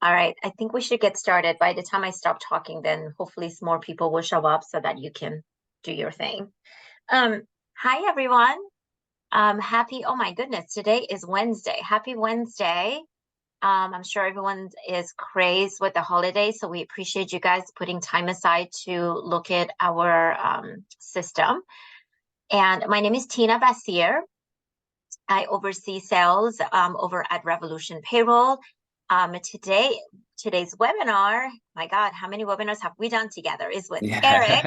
All right, I think we should get started. By the time I stop talking, then hopefully some more people will show up so that you can do your thing. Hi everyone. Oh my goodness, today is Wednesday. Happy Wednesday. I'm sure everyone is crazed with the holidays, so we appreciate you guys putting time aside to look at our system. And my name is Tina Bassier. I oversee sales over at Revolution Payroll. Today's webinar, my God, how many webinars have we done together? Is with Eric.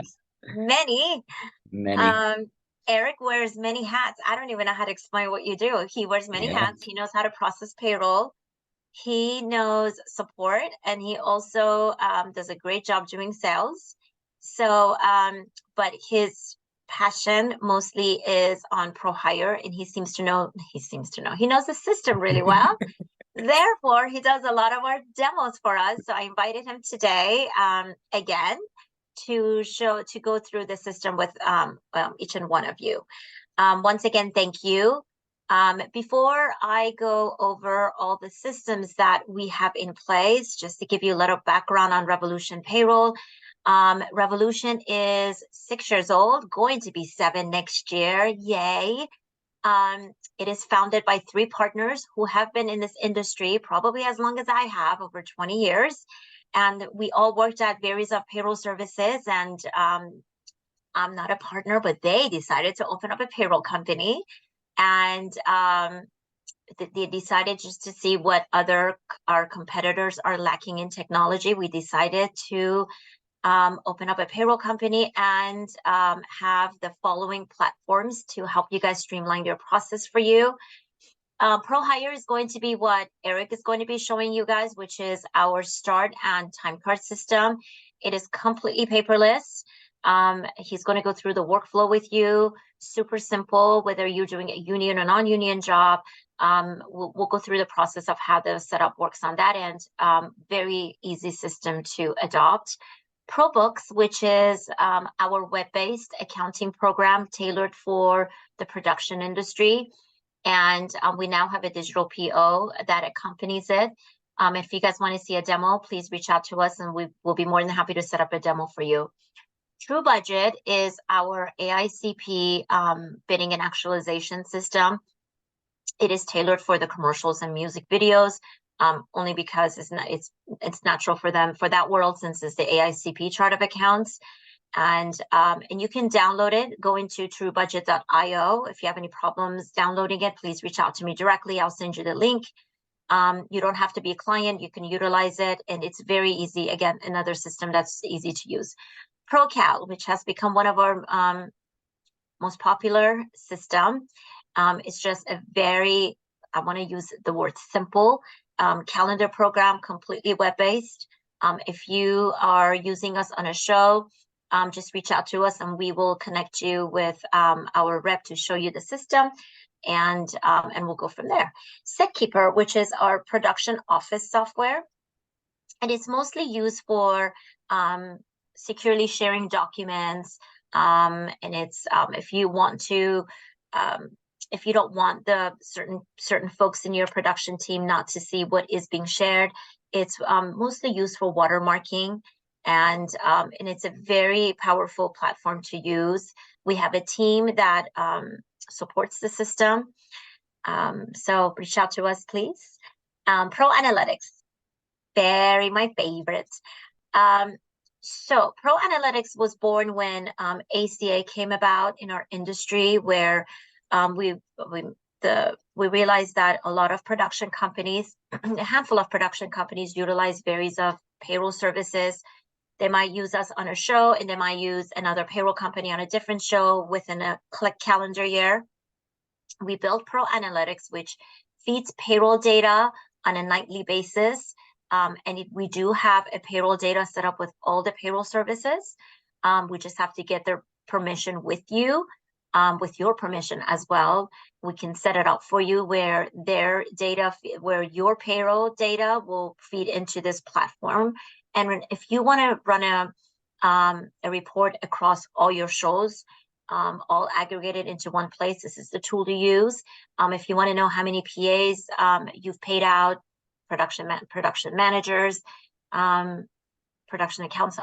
Many. Eric wears many hats. I don't even know how to explain what you do. He wears many hats. He knows how to process payroll. He knows support, and he also does a great job doing sales. So, but his passion mostly is on ProHire, and he knows the system really well. Therefore, he does a lot of our demos for us. So I invited him today again to go through the system with each and one of you. Once again, thank you. Before I go over all the systems that we have in place, just to give you a little background on Revolution Payroll. Revolution is 6 years old, going to be 7 next year. Yay. It is founded by 3 partners who have been in this industry probably as long as I have, over 20 years. And we all worked at various of payroll services, and I'm not a partner, but they decided to open up a payroll company. And they decided just to see what our competitors are lacking in technology. We decided to open up a payroll company and have the following platforms to help you guys streamline your process for you. ProHire is going to be what Eric is going to be showing you guys, which is our start and time card system. It is completely paperless. He's going to go through the workflow with you. Super simple, whether you're doing a union or non-union job. We'll go through the process of how the setup works on that end. Very easy system to adopt. ProBooks, which is our web-based accounting program tailored for the production industry. And we now have a digital PO that accompanies it. If you guys want to see a demo, please reach out to us and we will be more than happy to set up a demo for you. TrueBudget is our AICP bidding and actualization system. It is tailored for the commercials and music videos, only because it's natural for them for that world, since it's the AICP chart of accounts. And you can download it. Go into truebudget.io. If you have any problems downloading it, please reach out to me directly. I'll send you the link. You don't have to be a client. You can utilize it, and it's very easy. Again, another system that's easy to use. ProCal, which has become one of our most popular system. It's just a very, I want to use the word simple, calendar program, completely web-based. If you are using us on a show, just reach out to us and we will connect you with our rep to show you the system, and we'll go from there. SetKeeper, which is our production office software, and it's mostly used for securely sharing documents, and it's if you want to, if you don't want the certain folks in your production team not to see what is being shared, it's mostly used for watermarking, and it's a very powerful platform to use. We have a team that supports the system, so reach out to us, please. Pro Analytics, my favorite. So Pro Analytics was born when ACA came about in our industry, where we realized that a lot of production companies, a handful of production companies, utilize various of payroll services. They might use us on a show, and they might use another payroll company on a different show within a calendar year. We built Pro Analytics, which feeds payroll data on a nightly basis. We do have a payroll data set up with all the payroll services. We just have to get their permission with you, with your permission as well. We can set it up for you where where your payroll data will feed into this platform. And if you want to run a report across all your shows, all aggregated into one place, this is the tool to use. If you want to know how many PAs you've paid out, production managers, production accounts,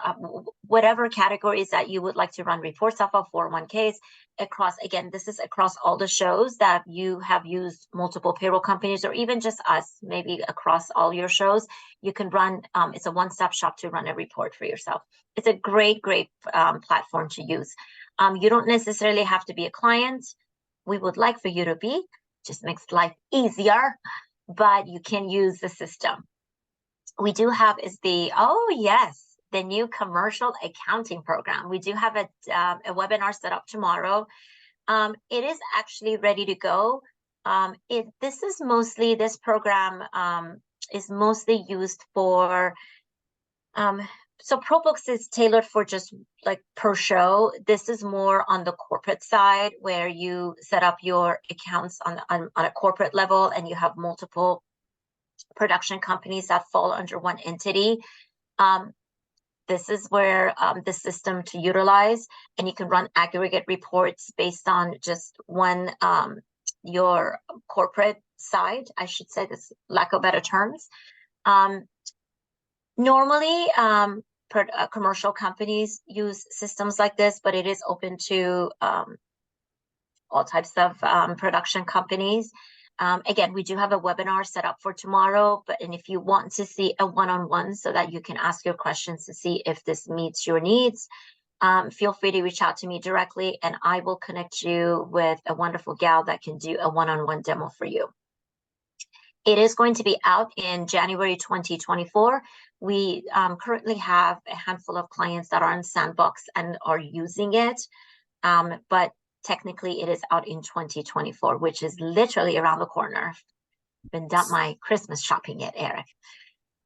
whatever categories that you would like to run reports off of, 401ks, across, again, this is across all the shows that you have used multiple payroll companies, or even just us, maybe across all your shows. You can run, it's a one-stop shop to run a report for yourself. It's a great platform to use. You don't necessarily have to be a client. We would like for you to be, just makes life easier, but you can use the system. We do have the new commercial accounting program. We do have a webinar set up tomorrow. It is actually ready to go. This program is mostly used for, so ProBooks is tailored for just like per show. This is more on the corporate side, where you set up your accounts on a corporate level, and you have multiple production companies that fall under one entity. This is where the system to utilize, and you can run aggregate reports based on just one, your corporate side, I should say, this lack of better terms. Normally, commercial companies use systems like this, but it is open to all types of production companies. Again, we do have a webinar set up for tomorrow, and if you want to see a one-on-one so that you can ask your questions to see if this meets your needs, feel free to reach out to me directly, and I will connect you with a wonderful gal that can do a one-on-one demo for you. It is going to be out in January 2024. We currently have a handful of clients that are in Sandbox and are using it, but technically it is out in 2024, which is literally around the corner. Been done my Christmas shopping yet, Eric?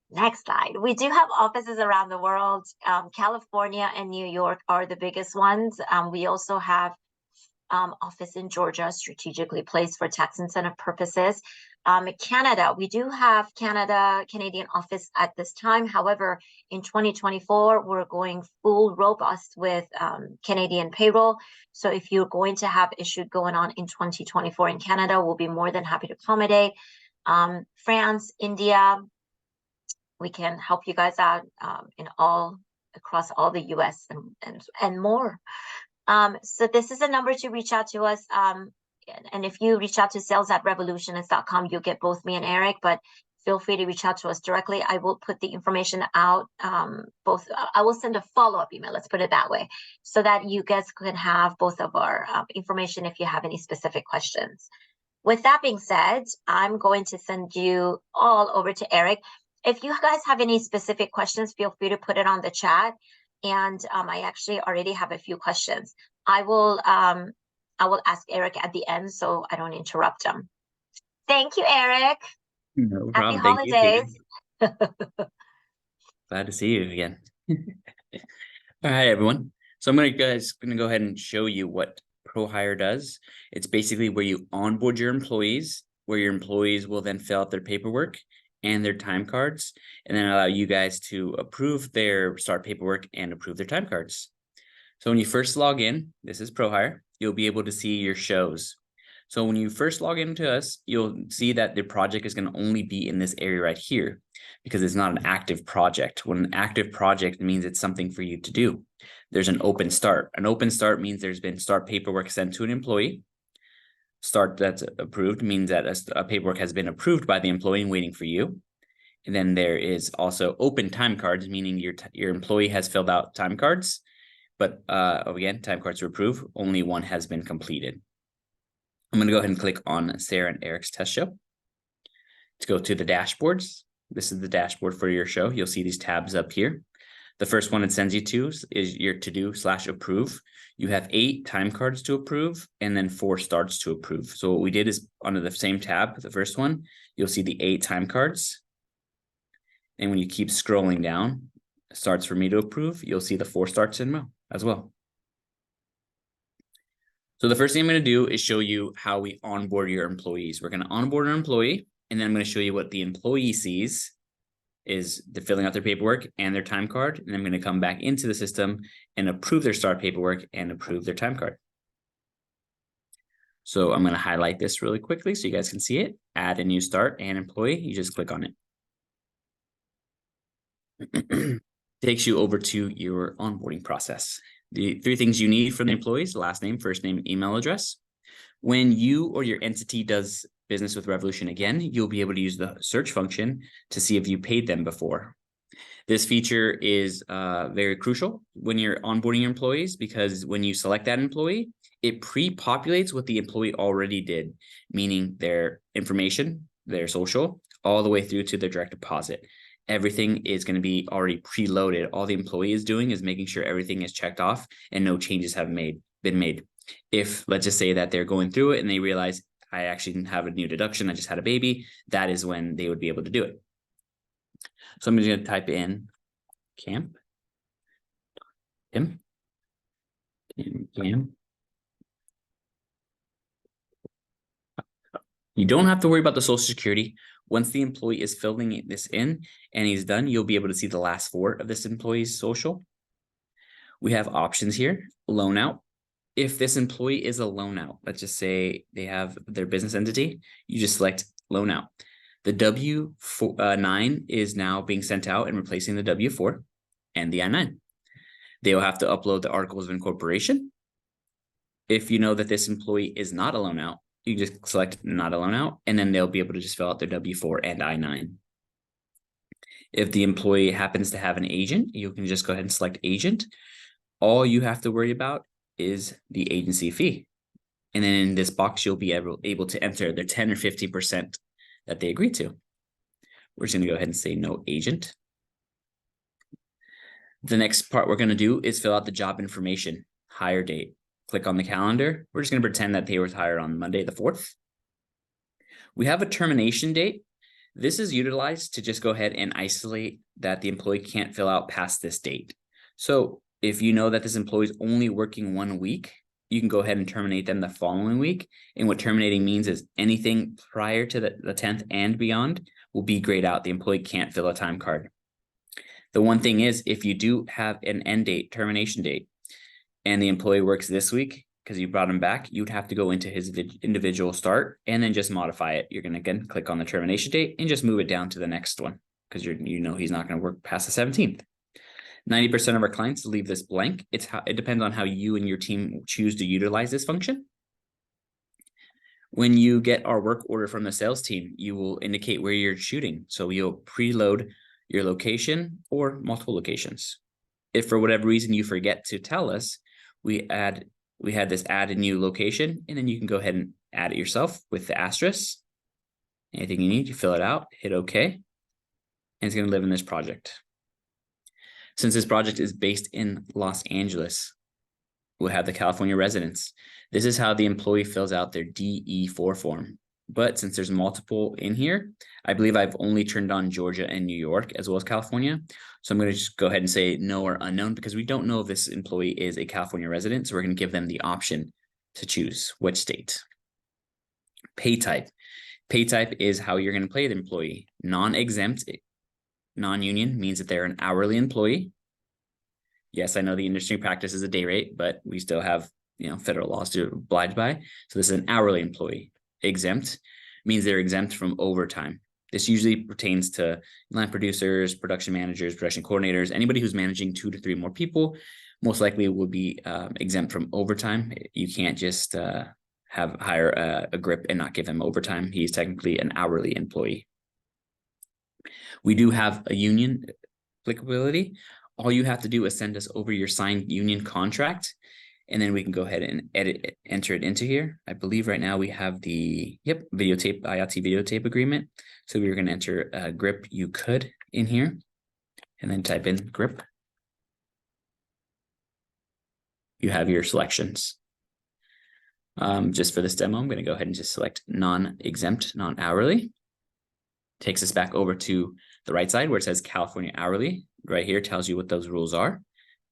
Next slide. We do have offices around the world. California and New York are the biggest ones. We also have office in Georgia, strategically placed for tax incentive purposes. Canada, we do have Canadian office at this time. However, in 2024, we're going full robust with Canadian payroll. So if you're going to have issue going on in 2024 in Canada, we'll be more than happy to accommodate. France, India, we can help you guys out across all the US and more. So this is a number to reach out to us. And if you reach out to sales@revolutionists.com, you'll get both me and Eric, but feel free to reach out to us directly. I will put the information out, I will send a follow-up email, let's put it that way, so that you guys can have both of our information if you have any specific questions. With that being said, I'm going to send you all over to Eric. If you guys have any specific questions, feel free to put it on the chat. And I actually already have a few questions. I will ask Eric at the end so I don't interrupt him. Thank you, Eric. No Happy problem. holidays. Glad to see you again. All right, everyone. So I'm going to go ahead and show you what ProHire does. It's basically where you onboard your employees, where your employees will then fill out their paperwork and their time cards, and then allow you guys to approve their start paperwork and approve their time cards. So when you first log in, this is ProHire, you'll be able to see your shows. So when you first log into us, you'll see that the project is going to only be in this area right here, because it's not an active project. When an active project means it's something for you to do. There's an open start. An open start means there's been start paperwork sent to an employee. Start that's approved means that a paperwork has been approved by the employee and waiting for you. And then there is also open time cards, meaning your employee has filled out time cards, but again, time cards are approved. Only one has been completed. I'm going to go ahead and click on Sarah and Eric's test show. Let's go to the dashboards. This is the dashboard for your show. You'll see these tabs up here. The first one it sends you to is your to-do/approve. You have 8 time cards to approve and then 4 starts to approve. So what we did is under the same tab, the first one, you'll see the 8 time cards. And when you keep scrolling down, starts for me to approve, you'll see the 4 starts in as well. So the first thing I'm going to do is show you how we onboard your employees. We're going to onboard an employee, and then I'm going to show you what the employee sees is they're filling out their paperwork and their time card. And I'm going to come back into the system and approve their start paperwork and approve their time card. So I'm going to highlight this really quickly so you guys can see it. Add a new start and employee. You just click on it. takes you over to your onboarding process. The 3 things you need from the employees: last name, first name, email address. When you or your entity does business with Revolution again, you'll be able to use the search function to see if you paid them before. This feature is very crucial when you're onboarding your employees, because when you select that employee, it pre-populates what the employee already did, meaning their information, their social, all the way through to their direct deposit. Everything is going to be already preloaded. All the employee is doing is making sure everything is checked off and no changes have been made. If, let's just say that they're going through it and they realize, I actually didn't have a new deduction, I just had a baby, that is when they would be able to do it. So I'm just going to type in camp, Cam. You don't have to worry about the Social Security. Once the employee is filling this in and he's done, you'll be able to see the last 4 of this employee's social. We have options here. Loan out. If this employee is a loan out, let's just say they have their business entity, you just select loan out. The W-9 is now being sent out and replacing the W-4 and the I-9. They will have to upload the articles of incorporation. If you know that this employee is not a loan out, you just select not a loan out, and then they'll be able to just fill out their W-4 and I-9. If the employee happens to have an agent, you can just go ahead and select agent. All you have to worry about is the agency fee. And then in this box, you'll be able to enter the 10 or 50% that they agree to. We're just going to go ahead and say no agent. The next part we're going to do is fill out the job information, hire date. Click on the calendar. We're just going to pretend that they were hired on Monday the 4th. We have a termination date. This is utilized to just go ahead and isolate that the employee can't fill out past this date. So if you know that this employee is only working 1 week, you can go ahead and terminate them the following week. And what terminating means is anything prior to the 10th and beyond will be grayed out. The employee can't fill a time card. The one thing is, if you do have an end date, termination date, and the employee works this week because you brought him back, you'd have to go into his individual start and then just modify it. You're going to again click on the termination date and just move it down to the next one because you know he's not going to work past the 17th. 90% of our clients leave this blank. It depends on how you and your team choose to utilize this function. When you get our work order from the sales team, you will indicate where you're shooting. So you'll preload your location or multiple locations. If for whatever reason you forget to tell us, we had this add a new location, and then you can go ahead and add it yourself with the asterisk. Anything you need, you fill it out, hit OK, and it's going to live in this project. Since this project is based in Los Angeles, we'll have the California residence. This is how the employee fills out their DE4 form. But since there's multiple in here, I believe I've only turned on Georgia and New York as well as California. So I'm going to just go ahead and say no or unknown because we don't know if this employee is a California resident. So we're going to give them the option to choose which state. Pay type. Pay type is how you're going to pay the employee. Non-exempt, non-union means that they're an hourly employee. Yes, I know the industry practice is a day rate, but we still have federal laws to oblige by. So this is an hourly employee. Exempt means they're exempt from overtime. This usually pertains to line producers, production managers, production coordinators, anybody who's managing 2 to 3 more people, most likely will be exempt from overtime. You can't just hire a grip and not give him overtime. He's technically an hourly employee. We do have a union applicability. All you have to do is send us over your signed union contract, and then we can go ahead and enter it into here. I believe right now we have the videotape, IoT videotape agreement. So we're going to enter grip you could in here and then type in grip. You have your selections. Just for this demo, I'm going to go ahead and just select non-exempt, non-hourly. Takes us back over to the right side where it says California hourly. Right here tells you what those rules are.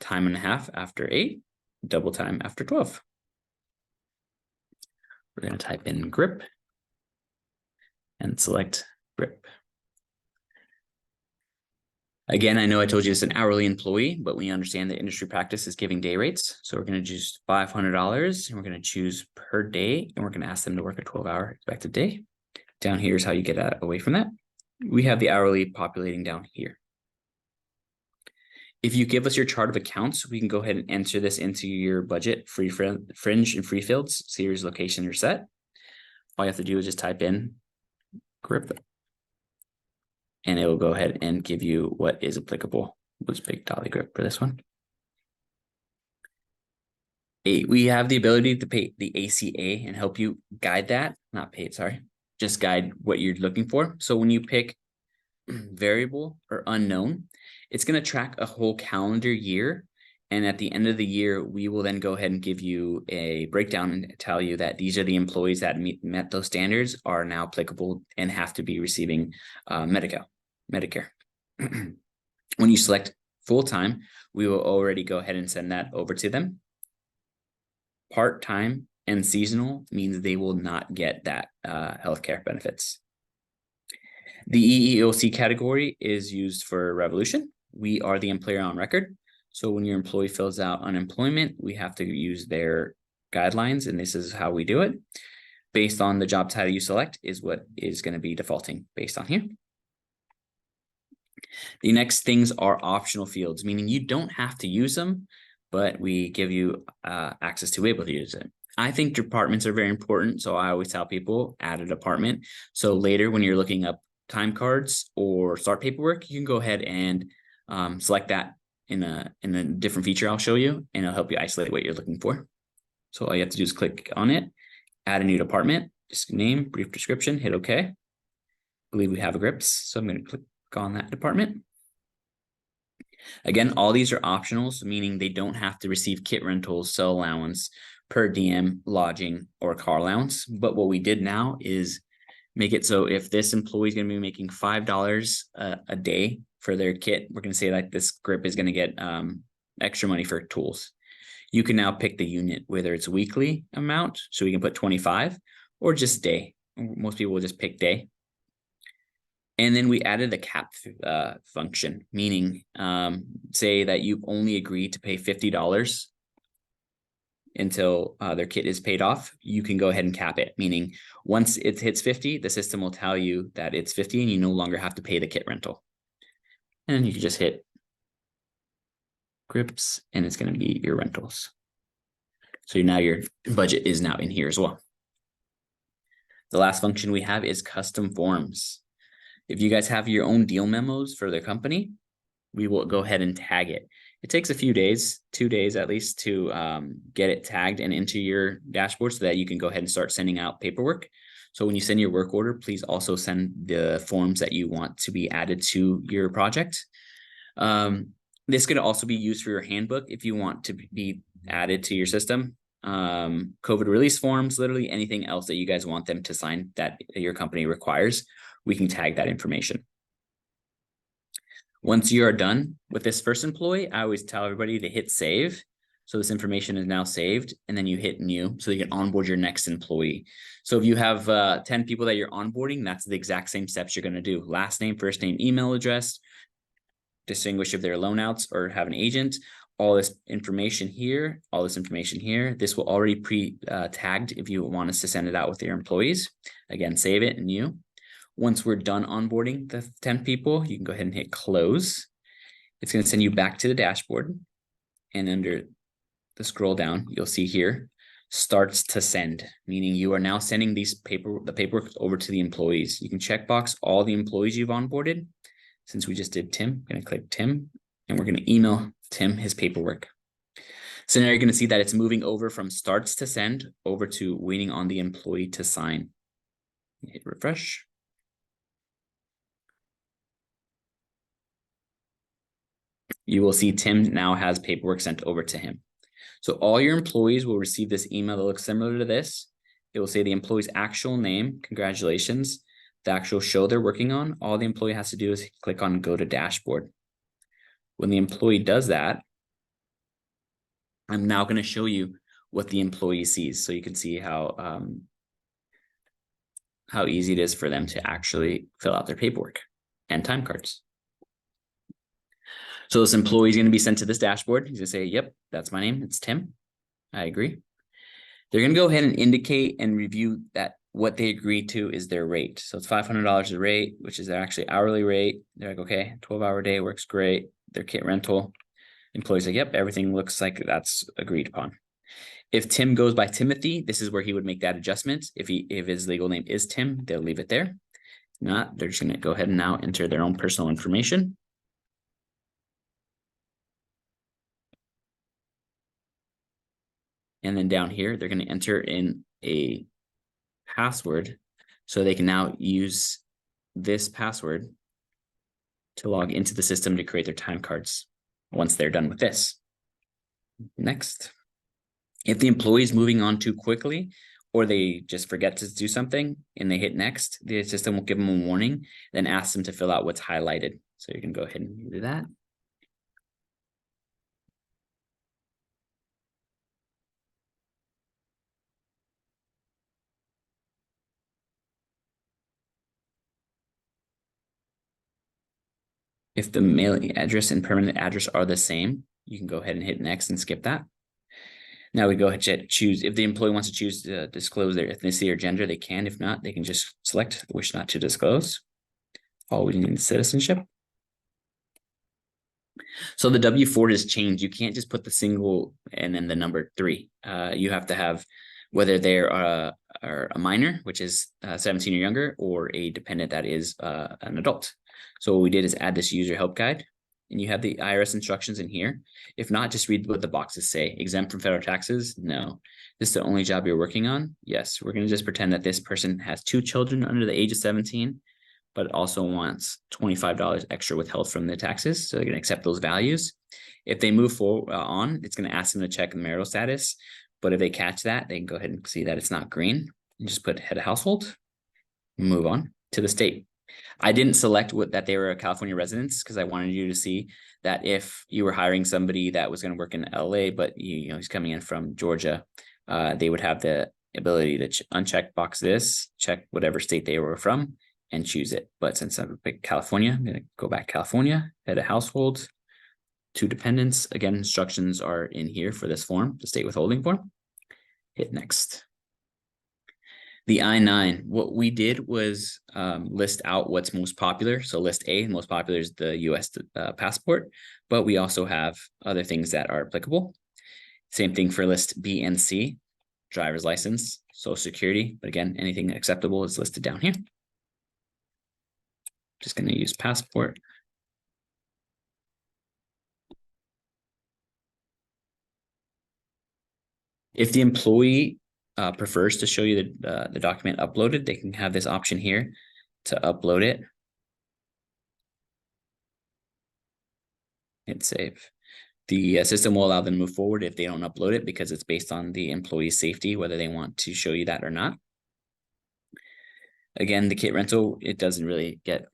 Time and a half after 8. Double time after 12. We're going to type in grip and select grip. Again, I know I told you it's an hourly employee, but we understand that industry practice is giving day rates. So we're going to choose $500 and we're going to choose per day, and we're going to ask them to work a 12-hour expected day. Down here is how you get away from that. We have the hourly populating down here. If you give us your chart of accounts, we can go ahead and enter this into your budget, fringe and free fields, series, location, or set. All you have to do is just type in grip, and it will go ahead and give you what is applicable. Let's pick dolly grip for this one. We have the ability to pay the ACA and help you guide that, not pay it, sorry, just guide what you're looking for. So when you pick variable or unknown, it's going to track a whole calendar year. And at the end of the year, we will then go ahead and give you a breakdown and tell you that these are the employees that met those standards, are now applicable and have to be receiving Medicare. When you select full-time, we will already go ahead and send that over to them. Part-time and seasonal means they will not get that healthcare benefits. The EEOC category is used for Revolution. We are the employer on record. So when your employee fills out unemployment, we have to use their guidelines, and this is how we do it. Based on the job title you select is what is going to be defaulting based on here. The next things are optional fields, meaning you don't have to use them, but we give you access to be able to use it. I think departments are very important, so I always tell people add a department. So later when you're looking up time cards or start paperwork, you can go ahead and select that in a different feature I'll show you, and it'll help you isolate what you're looking for. So all you have to do is click on it, add a new department, just name, brief description, hit OK. I believe we have a grips, so I'm going to click on that department. Again, all these are optionals, meaning they don't have to receive kit rentals, cell allowance, per diem, lodging, or car allowance. But what we did now is make it so if this employee is going to be making $5 a day for their kit, we're going to say like this grip is going to get extra money for tools. You can now pick the unit, whether it's weekly amount, so we can put 25, or just day. Most people will just pick day. And then we added a cap function, meaning say that you've only agreed to pay $50 until their kit is paid off. You can go ahead and cap it, meaning once it hits 50, the system will tell you that it's 50 and you no longer have to pay the kit rental. And you can just hit grips and it's going to be your rentals. So now your budget is now in here as well. The last function we have is custom forms. If you guys have your own deal memos for the company, we will go ahead and tag it. It takes a few days, 2 days at least, to get it tagged and into your dashboard so that you can go ahead and start sending out paperwork. So when you send your work order, please also send the forms that you want to be added to your project. This could also be used for your handbook if you want to be added to your system. COVID release forms, literally anything else that you guys want them to sign that your company requires, we can tag that information. Once you are done with this first employee, I always tell everybody to hit save. So this information is now saved, and then you hit new so you can onboard your next employee. So if you have 10 people that you're onboarding, that's the exact same steps you're going to do. Last name, first name, email address, distinguish if they're loan outs or have an agent, all this information here, all this information here. This will already pre-tagged if you want us to send it out with your employees. Again, save it and new. Once we're done onboarding the 10 people, you can go ahead and hit close. It's going to send you back to the dashboard. And under the scroll down, you'll see here, starts to send, meaning you are now sending the paperwork over to the employees. You can checkbox all the employees you've onboarded. Since we just did Tim, I'm going to click Tim, and we're going to email Tim his paperwork. So now you're going to see that it's moving over from starts to send over to waiting on the employee to sign. Hit refresh. You will see Tim now has paperwork sent over to him. So all your employees will receive this email that looks similar to this. It will say the employee's actual name, congratulations, the actual show they're working on. All the employee has to do is click on go to dashboard. When the employee does that, I'm now going to show you what the employee sees. So you can see how easy it is for them to actually fill out their paperwork and time cards. So this employee is going to be sent to this dashboard. He's going to say, yep, that's my name. It's Tim. I agree. They're going to go ahead and indicate and review that what they agreed to is their rate. So it's $500 a rate, which is their actually hourly rate. They're like, okay, 12-hour day works great. Their kit rental. Employee's like, yep, everything looks like that's agreed upon. If Tim goes by Timothy, this is where he would make that adjustment. If his legal name is Tim, they'll leave it there. If not, they're just going to go ahead and now enter their own personal information. And then down here, they're going to enter in a password, so they can now use this password to log into the system to create their time cards once they're done with this. Next. If the employee is moving on too quickly, or they just forget to do something and they hit next, the system will give them a warning, then ask them to fill out what's highlighted. So you can go ahead and do that. If the mailing address and permanent address are the same, you can go ahead and hit next and skip that. Now we go ahead and choose, if the employee wants to choose to disclose their ethnicity or gender, they can. If not, they can just select wish not to disclose. All we need is citizenship. So the W-4 has changed. You can't just put the single and then the number 3. You have to have whether they're are a minor, which is 17 or younger, or a dependent that is an adult. So what we did is add this user help guide, and you have the IRS instructions in here. If not, just read what the boxes say. Exempt from federal taxes? No. This is the only job you're working on? Yes. We're going to just pretend that this person has 2 children under the age of 17, but also wants $25 extra withheld from the taxes. So they're going to accept those values. If they move forward on, it's going to ask them to check the marital status. But if they catch that, they can go ahead and see that it's not green. You just put head of household, move on to the state. I didn't select that they were a California residents because I wanted you to see that if you were hiring somebody that was going to work in LA, but he's coming in from Georgia, they would have the ability to uncheck box this, check whatever state they were from, and choose it. But since I'm picked California, I'm going to go back California, head of household, 2 dependents. Again, instructions are in here for this form, the state withholding form. Hit next. The I-9, what we did was list out what's most popular. So list A, most popular is the US passport, but we also have other things that are applicable. Same thing for list B and C, driver's license, social security, but again, anything acceptable is listed down here. Just going to use passport. If the employee prefers to show you the document uploaded, they can have this option here to upload it. Hit save. The system will allow them to move forward if they don't upload it because it's based on the employee's safety, whether they want to show you that or not. Again, the kit rental, it doesn't really get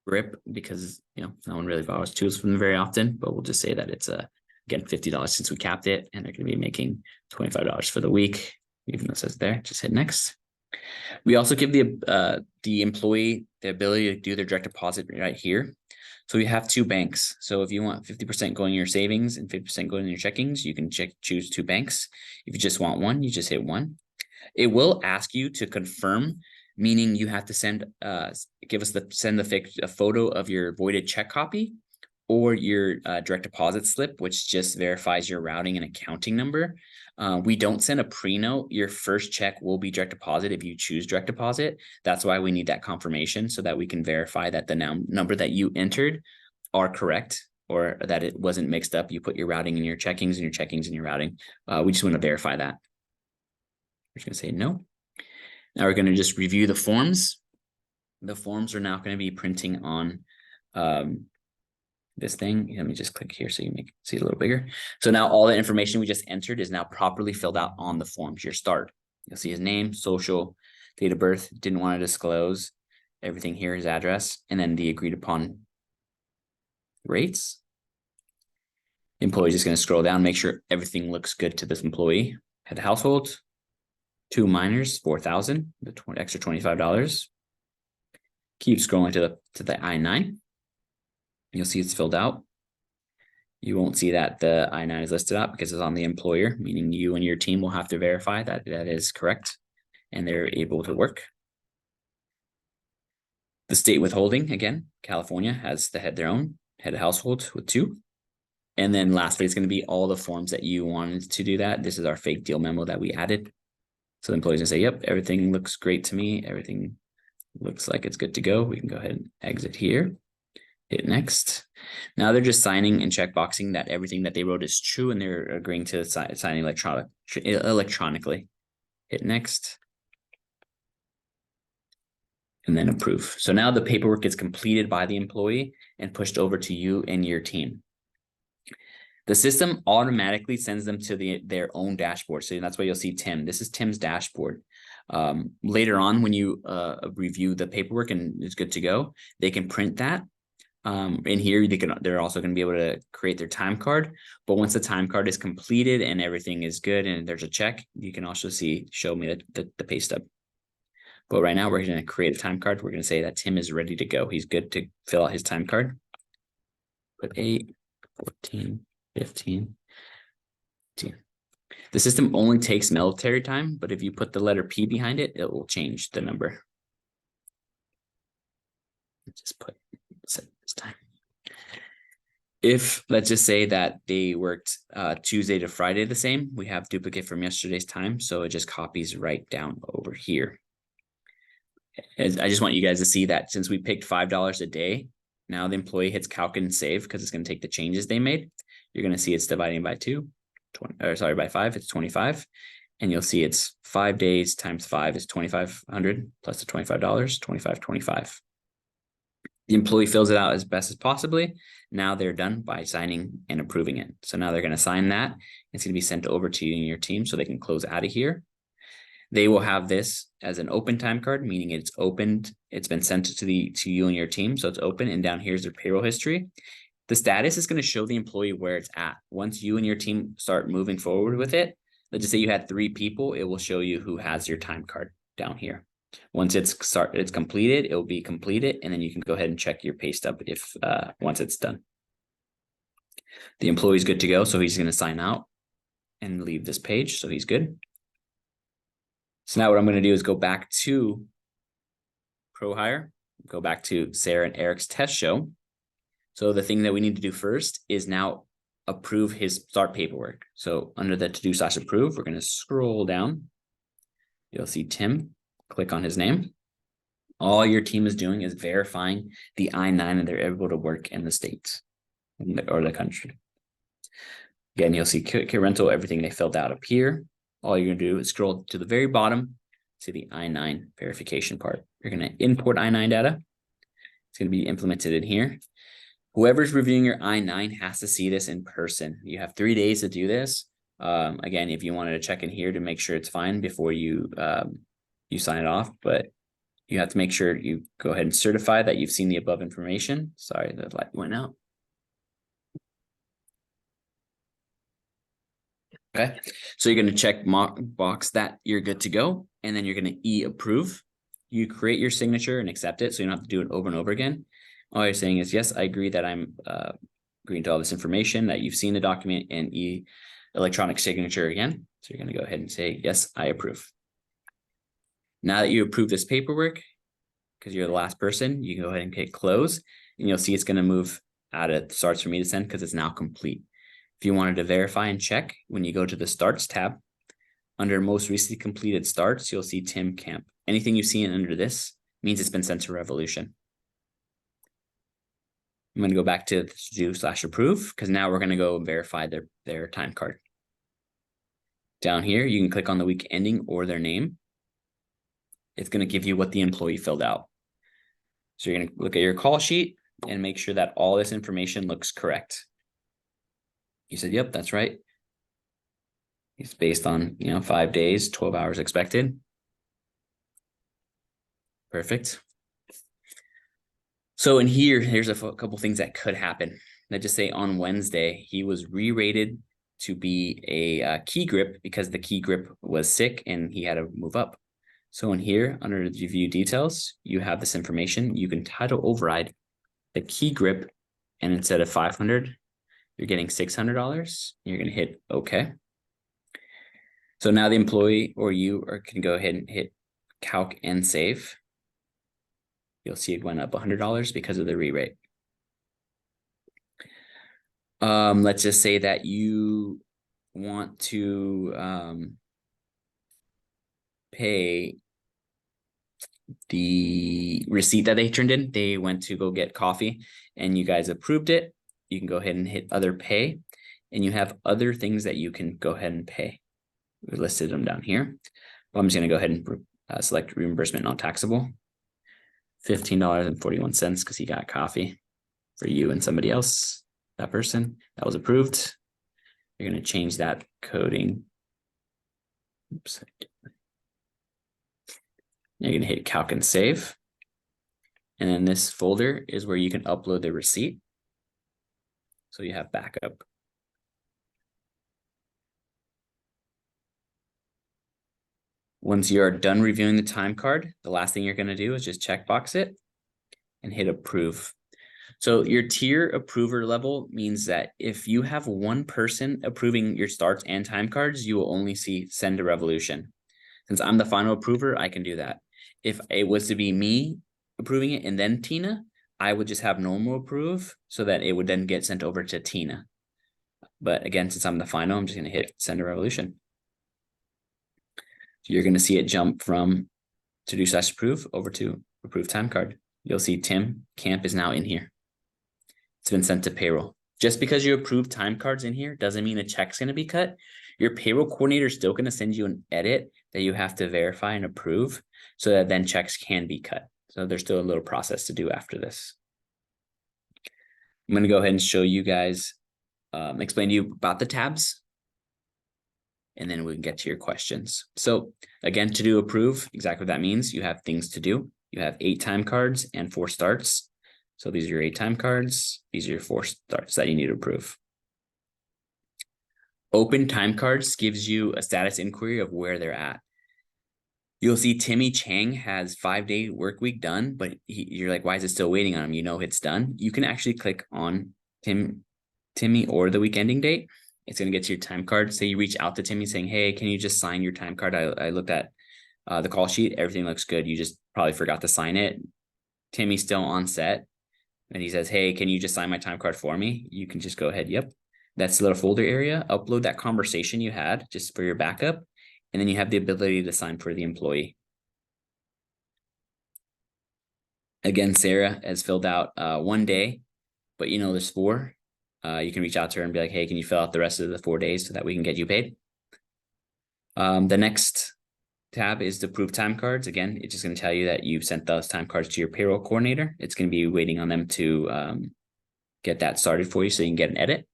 grip because no one really borrows tools from them very often, but we'll just say that it's again $50 since we capped it, and they're going to be making $25 for the week, even though it says there. Just hit next. We also give the employee the ability to do their direct deposit right here. So we have 2 banks. So if you want 50% going in your savings and 50% going in your checkings, you can choose 2 banks. If you just want one, you just hit one. It will ask you to confirm, meaning you have to send a photo of your voided check copy or your direct deposit slip, which just verifies your routing and accounting number. We don't send a pre-note. Your first check will be direct deposit if you choose direct deposit. That's why we need that confirmation so that we can verify that the number that you entered are correct, or that it wasn't mixed up. You put your routing in your checkings and your checkings in your routing. We just want to verify that. We're just going to say no. Now we're going to just review the forms. The forms are now going to be printing on this thing. Let me just click here so you see it a little bigger. So now all the information we just entered is now properly filled out on the forms. Your start, you'll see his name, social, date of birth, didn't want to disclose everything here, his address, and then the agreed upon rates. The employee's just going to scroll down, make sure everything looks good to this employee. Head of household, 2 minors, 4,000, the extra $25. Keep scrolling to the I-9. You'll see it's filled out. You won't see that the I-9 is listed out because it's on the employer, meaning you and your team will have to verify that that is correct and they're able to work. The state withholding, again, California has their own head of household with 2. And then lastly, it's going to be all the forms that you wanted to do that. This is our fake deal memo that we added. So the employee's gonna say, yep, everything looks great to me. Everything looks like it's good to go. We can go ahead and exit here, hit next. Now they're just signing and checkboxing that everything that they wrote is true, and they're agreeing to sign electronically. Hit next. And then approve. So now the paperwork is completed by the employee and pushed over to you and your team. The system automatically sends them to their own dashboard. So that's why you'll see Tim. This is Tim's dashboard. Later on, when you review the paperwork and it's good to go, they can print that. In here, they're also going to be able to create their time card. But once the time card is completed and everything is good and there's a check, you can also show me the pay stub. But right now, we're going to create a time card. We're going to say that Tim is ready to go. He's good to fill out his time card. Put 8, 14, 15, 15. The system only takes military time, but if you put the letter P behind it, it will change the number. Just set this time. If let's just say that they worked Tuesday to Friday the same, we have duplicate from yesterday's time, so it just copies right down over here. I just want you guys to see that since we picked $5 a day, now the employee hits calc and save because it's going to take the changes they made. You're going to see it's dividing by 5, it's 25. And you'll see it's 5 days times 5 is 2,500 plus the $25, 25.25. The employee fills it out as best as possibly. Now they're done by signing and approving it. So now they're going to sign that. It's going to be sent over to you and your team so they can close out of here. They will have this as an open time card, meaning it's opened. It's been sent to you and your team, so it's open. And down here's their payroll history. The status is going to show the employee where it's at. Once you and your team start moving forward with it, let's just say you had 3 people, it will show you who has your time card down here. Once it's completed, it will be completed, and then you can go ahead and check your pay stub if once it's done. The employee's good to go, so he's going to sign out and leave this page, so he's good. So now what I'm going to do is go back to ProHire, go back to Sarah and Eric's test show. So the thing that we need to do first is now approve his start paperwork. So under the to-do/approve, we're going to scroll down. You'll see Tim. Click on his name. All your team is doing is verifying the I-9 and they're able to work in the state or the country. Again, you'll see kit rental, everything they filled out up here. All you're going to do is scroll to the very bottom to the I-9 verification part. You're going to import I-9 data. It's going to be implemented in here. Whoever's reviewing your I-9 has to see this in person. You have 3 days to do this. Again, if you wanted to check in here to make sure it's fine before you sign it off, but you have to make sure you go ahead and certify that you've seen the above information. Sorry, the light went out. Okay, so you're going to check box that you're good to go, and then you're going to e-approve. You create your signature and accept it, so you don't have to do it over and over again. All you're saying is, yes, I agree that I'm agreeing to all this information, that you've seen the document, and electronic signature again. So you're going to go ahead and say, yes, I approve. Now that you approve this paperwork, because you're the last person, you can go ahead and hit close, and you'll see it's going to move out of starts for me to send because it's now complete. If you wanted to verify and check, when you go to the starts tab, under most recently completed starts, you'll see Tim Camp. Anything you see under this means it's been sent to Revolution. I'm going to go back to do/approve because now we're going to go verify their time card. Down here, you can click on the week ending or their name. It's going to give you what the employee filled out. So you're going to look at your call sheet and make sure that all this information looks correct. You said, yep, that's right. It's based on, 5 days, 12 hours expected. Perfect. So in here, here's a couple things that could happen. Let's just say on Wednesday, he was re-rated to be a key grip because the key grip was sick and he had to move up. So in here, under the view details, you have this information. You can title override the key grip, and instead of $500, you're getting $600. You're going to hit OK. So now the employee or you can go ahead and hit calc and save. You'll see it went up $100 because of the re-rate. Let's just say that you want to pay the receipt that they turned in. They went to go get coffee and you guys approved it. You can go ahead and hit other pay, and you have other things that you can go ahead and pay. We listed them down here. Well, I'm just going to go ahead and select reimbursement non-taxable. $15.41 because he got coffee for you and somebody else. That person that was approved. You're going to change that coding. Oops. You're going to hit calc and save. And then this folder is where you can upload the receipt. So you have backup. Once you are done reviewing the time card, the last thing you're going to do is just checkbox it and hit approve. So your tier approver level means that if you have one person approving your starts and time cards, you will only see send to Revolution. Since I'm the final approver, I can do that. If it was to be me approving it and then Tina, I would just have normal approve so that it would then get sent over to Tina. But again, since I'm the final, I'm just going to hit send to Revolution. So you're going to see it jump from to do / approve over to approve time card. You'll see Tim Camp is now in here. It's been sent to payroll. Just because you approve time cards in here doesn't mean a check's going to be cut. Your payroll coordinator is still going to send you an edit that you have to verify and approve so that then checks can be cut. So there's still a little process to do after this. I'm going to go ahead and show you guys, explain to you about the tabs, and then we can get to your questions. So again, to do approve, exactly what that means. You have things to do. You have 8 time cards and 4 starts. So these are your 8 time cards. These are your 4 starts that you need to approve. Open time cards gives you a status inquiry of where they're at. You'll see Timmy Chang has 5-day work week done, but you're like, why is it still waiting on him? You know it's done. You can actually click on Timmy or the week ending date. It's going to get to your time card. Say you reach out to Timmy saying, hey, can you just sign your time card? I looked at the call sheet. Everything looks good. You just probably forgot to sign it. Timmy's still on set. And he says, hey, can you just sign my time card for me? You can just go ahead. Yep. That's the little folder area. Upload that conversation you had just for your backup. And then you have the ability to sign for the employee. Again, Sarah has filled out 1 day, but you know there's 4. You can reach out to her and be like, hey, can you fill out the rest of the 4 days so that we can get you paid? The next tab is the approve time cards. Again, it's just going to tell you that you've sent those time cards to your payroll coordinator. It's going to be waiting on them to get that started for you so you can get an edit.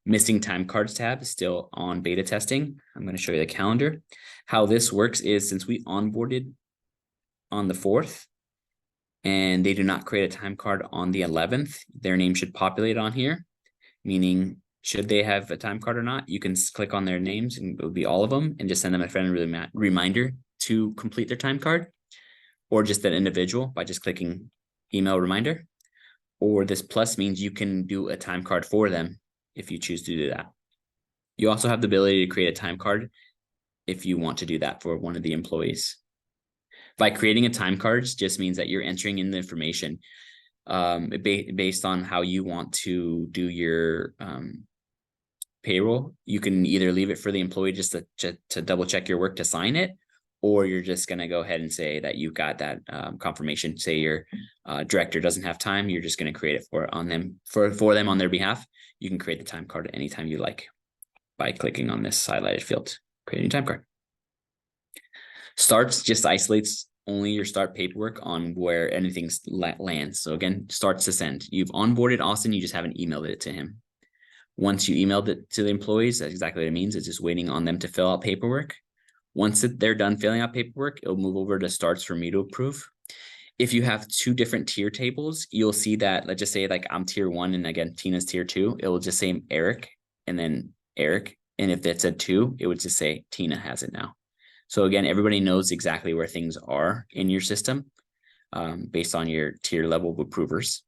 Missing time cards tab is still on beta testing. I'm going to show you the calendar. How this works is since we onboarded on the 4th and they do not create a time card on the 11th, their name should populate on here, meaning should they have a time card or not, you can click on their names and it would be all of them and just send them a friendly reminder to complete their time card, or just that individual by just clicking email reminder. Or this plus means you can do a time card for them if you choose to do that. You also have the ability to create a time card if you want to do that for one of the employees. By creating a time card just means that you're entering in the information based on how you want to do your payroll. You can either leave it for the employee just to double check your work to sign it, or you're just going to go ahead and say that you got that confirmation. Say your director doesn't have time, you're just going to create it for them on their behalf. You can create the time card anytime you like by clicking on this highlighted field, creating a time card. Starts just isolates only your start paperwork on where anything lands. So again, starts to send. You've onboarded Austin, you just haven't emailed it to him. Once you emailed it to the employees, that's exactly what it means. It's just waiting on them to fill out paperwork. Once they're done filling out paperwork, it'll move over to starts for me to approve. If you have 2 different tier tables, you'll see that, let's just say like I'm tier 1 and again, Tina's tier 2, it will just say Eric and then Eric. And if it said 2, it would just say Tina has it now. So again, everybody knows exactly where things are in your system based on your tier level of approvers.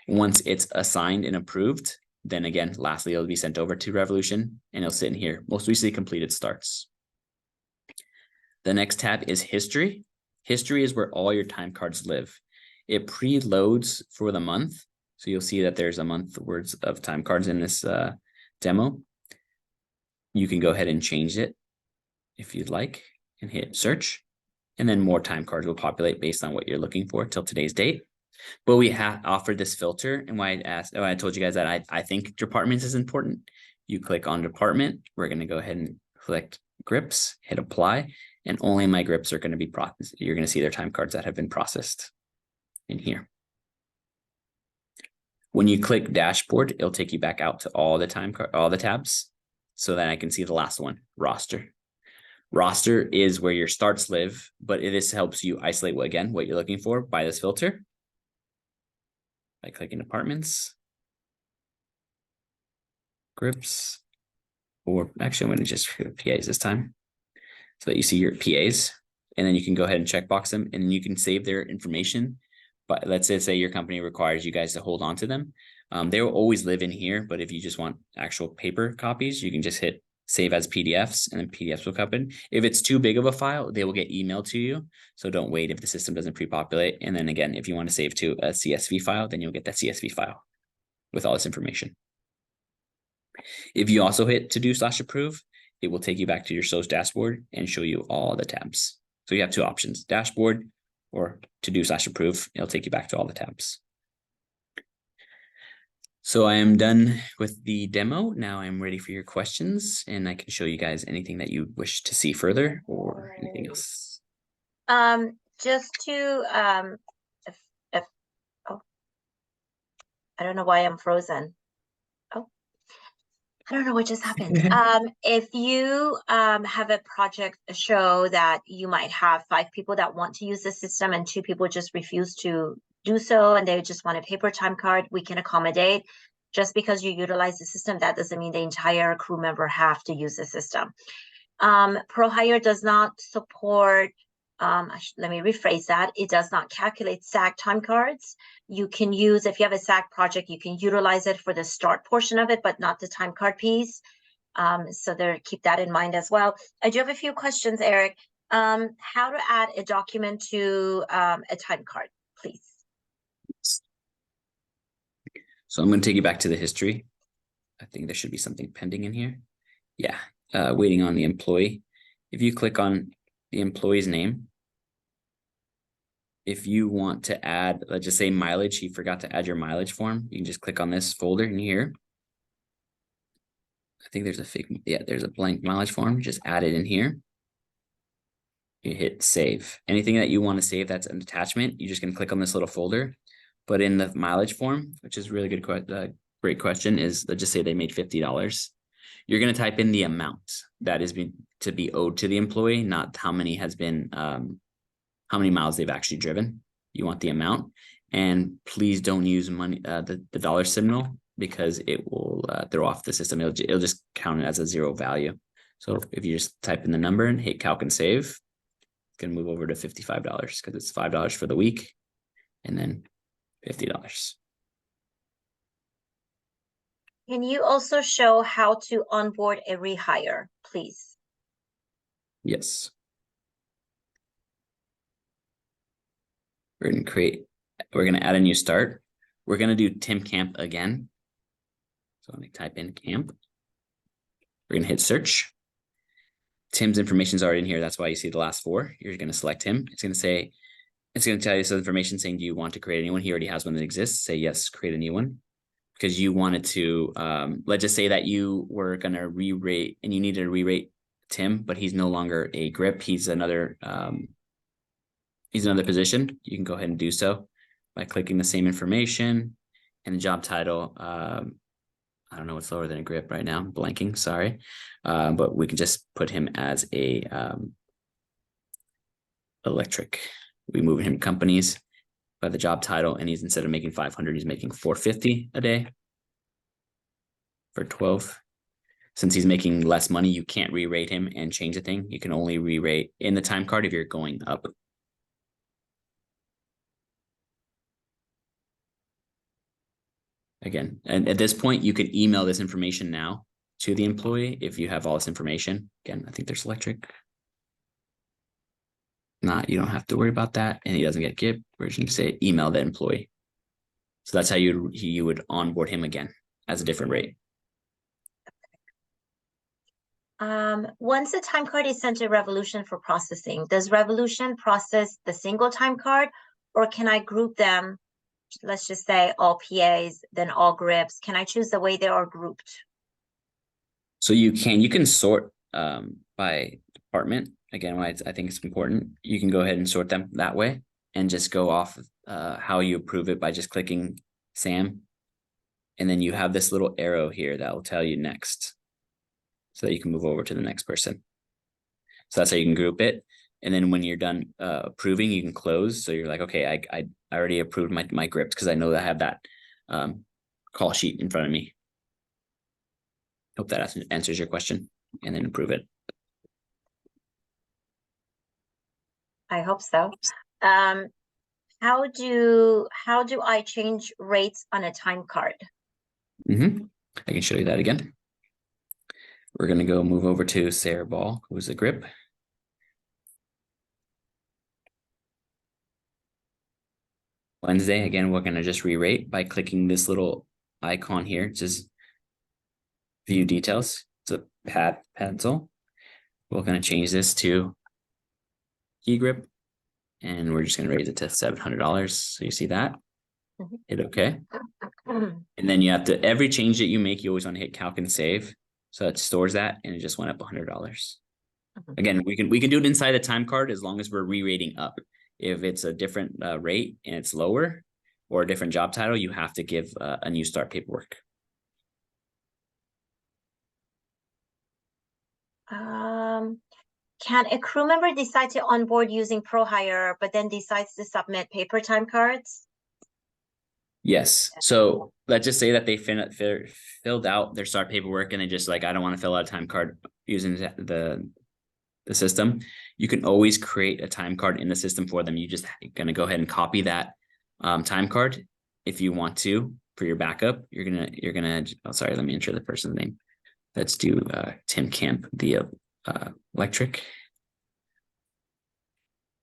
Once it's assigned and approved, then again, lastly, it'll be sent over to Revolution and it'll sit in here. Most recently completed starts. The next tab is history. History is where all your time cards live. It preloads for the month. So you'll see that there's a month worth of time cards in this demo. You can go ahead and change it if you'd like and hit search. And then more time cards will populate based on what you're looking for till today's date. But we have offered this filter, and why I told you guys that I think departments is important. You click on department. We're going to go ahead and select grips, hit apply, and only my grips are going to be processed. You're going to see their time cards that have been processed in here. When you click dashboard, it'll take you back out to all the tabs, so that I can see the last one, roster. Roster is where your starts live, but this helps you isolate what you're looking for by this filter. By clicking departments, grips, or actually I'm going to just PAs this time so that you see your PAs, and then you can go ahead and checkbox them, and you can save their information. But let's say your company requires you guys to hold on to them. They will always live in here, but if you just want actual paper copies, you can just hit save as PDFs, and then PDFs will come in. If it's too big of a file, they will get emailed to you. So don't wait if the system doesn't pre-populate. And then again, if you want to save to a CSV file, then you'll get that CSV file with all this information. If you also hit to do/approve, it will take you back to your SOS dashboard and show you all the tabs. So you have two options, dashboard or to do/approve. It'll take you back to all the tabs. So I am done with the demo. Now I'm ready for your questions, and I can show you guys anything that you wish to see further or anything else. Just to oh, I don't know why I'm frozen. Oh, I don't know what just happened. If you have a project show that you might have 5 people that want to use the system and 2 people just refuse to do so, and they just want a paper time card, we can accommodate. Just because you utilize the system, that doesn't mean the entire crew member have to use the system. ProHire does not support, let me rephrase that. It does not calculate SAG time cards. You can use, if you have a SAG project, you can utilize it for the start portion of it, but not the time card piece. So keep that in mind as well. I do have a few questions, Eric. How to add a document to a time card, please. So I'm going to take you back to the history. I think there should be something pending in here. Yeah, waiting on the employee. If you click on the employee's name, if you want to add, let's just say mileage, you forgot to add your mileage form, you can just click on this folder in here. I think there's there's a blank mileage form. Just add it in here. You hit save. Anything that you want to save that's an attachment, you're just going to click on this little folder. But in the mileage form, which is really good, great question, is let's just say they made $50. You're going to type in the amount that is to be owed to the employee, not how many how many miles they've actually driven. You want the amount, and please don't use money the dollar signal, because it will throw off the system. It'll just count it as a 0 value. So if you just type in the number and hit calc and save, it's going to move over to $55 because it's $5 for the week, and then $50. Can you also show how to onboard a rehire, please? Yes. We're going to add a new start. We're going to do Tim Camp again. So I'm going to type in camp. We're going to hit search. Tim's information is already in here. That's why you see the last 4. You're going to select him. It's going to tell you some information saying, do you want to create a new one? He already has one that exists. Say yes, create a new one. Because you wanted to, let's just say that you were going to re-rate and you needed to re-rate Tim, but he's no longer a grip. He's another position. You can go ahead and do so by clicking the same information and the job title. I don't know what's lower than a grip right now. I'm blanking, sorry. But we can just put him as a electric. We move him companies by the job title, and he's, instead of making 500, he's making 450 a day for 12. Since he's making less money, you can't re-rate him and change a thing. You can only re-rate in the time card if you're going up. Again, and at this point, you can email this information now to the employee if you have all this information. Again, I think there's electric. not, you don't have to worry about that. And he doesn't get GIP. We're just going to say email the employee. So that's how you would onboard him again as a different rate. Once a time card is sent to Revolution for processing, does Revolution process the single time card, or can I group them? Let's just say all PAs, then all grips. Can I choose the way they are grouped? So you can sort by department. Again, why I think it's important. You can go ahead and sort them that way and just go off how you approve it by just clicking Sam. And then you have this little arrow here that will tell you next, so that you can move over to the next person. So that's how you can group it. And then when you're done approving, you can close. So you're like, okay, I already approved my grips because I know that I have that call sheet in front of me. Hope that answers your question, and then approve it. I hope so. How do I change rates on a time card? I can show you that again. We're going to go move over to Sarah Ball, who's the grip. Wednesday, again, we're going to just re-rate by clicking this little icon here. It says view details. It's a pad pencil. We're going to change this to key grip, and we're just going to raise it to $700. So you see that. Hit OK. And then you have to, every change that you make, you always want to hit calc and save. So it stores that, and it just went up $100. Again, we can do it inside the time card as long as we're re-rating up. If it's a different rate and it's lower, or a different job title, you have to give a new start paperwork. Can a crew member decide to onboard using ProHire, but then decides to submit paper time cards? Yes. So let's just say that they filled out their start paperwork and they just like, I don't want to fill out a time card using the system. You can always create a time card in the system for them. You just going to go ahead and copy that time card if you want to for your backup. You're gonna oh, sorry, let me enter the person's name. Let's do Tim Camp, the electric.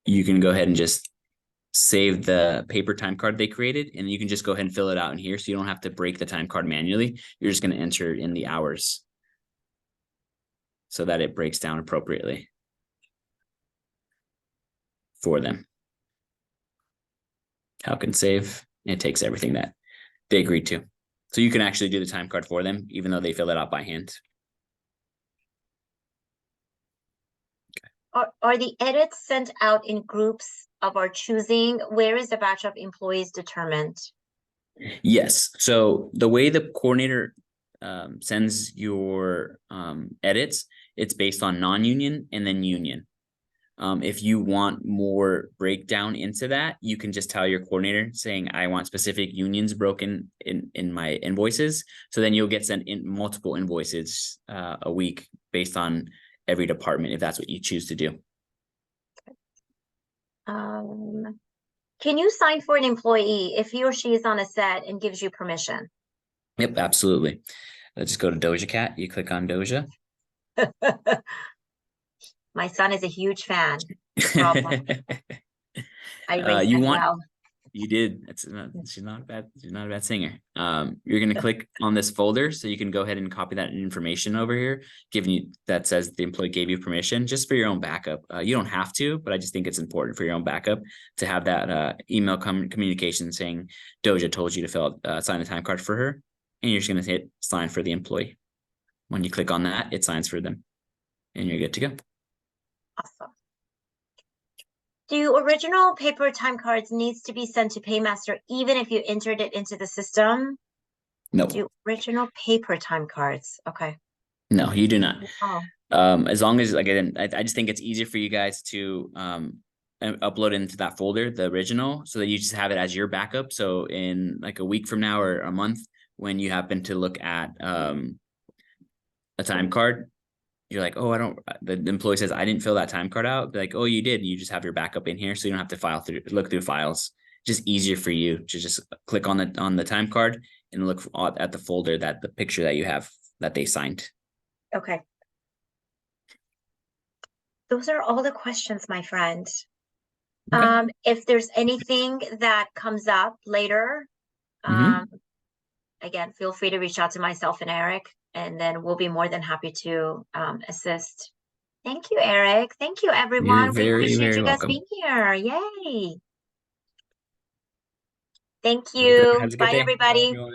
You can go ahead and just save the paper time card they created, and you can just go ahead and fill it out in here, so you don't have to break the time card manually. You're just going to enter in the hours so that it breaks down appropriately for them. How can save? It takes everything that they agreed to. So you can actually do the time card for them, even though they fill it out by hand. Are the edits sent out in groups of our choosing? Where is the batch of employees determined? Yes. So the way the coordinator sends your edits, it's based on non-union and then union. If you want more breakdown into that, you can just tell your coordinator saying, I want specific unions broken in my invoices. So then you'll get sent in multiple invoices a week based on every department, if that's what you choose to do. Can you sign for an employee if he or she is on a set and gives you permission? Yep, absolutely. Let's just go to Doja Cat. You click on Doja. My son is a huge fan. I raised him well. You did. She's not a bad singer. You're gonna click on this folder, so you can go ahead and copy that information over here, giving you that says the employee gave you permission, just for your own backup. You don't have to, but I just think it's important for your own backup to have that email communication saying Doja told you to sign the time card for her, and you're just gonna hit sign for the employee. When you click on that, it signs for them, and you're good to go. Awesome. Do original paper time cards needs to be sent to Paymaster even if you entered it into the system? No. Do original paper time cards? Okay. No, you do not. Oh. As long as, again, I just think it's easier for you guys to upload into that folder, the original, so that you just have it as your backup. So in like a week from now or a month, when you happen to look at a time card, you're like, oh, the employee says, I didn't fill that time card out. They're like, oh, you did. And you just have your backup in here. So you don't have to look through files. Just easier for you to just click on the time card and look at the folder, the picture that you have that they signed. Okay. Those are all the questions, my friend. Okay. If there's anything that comes up later, again, feel free to reach out to myself and Eric, and then we'll be more than happy to assist. Thank you, Eric. Thank you, You're everyone. We very, appreciate very you guys welcome. being here. Yay. Thank Have a good, you. have a good Bye, day. Bye, everybody. everyone.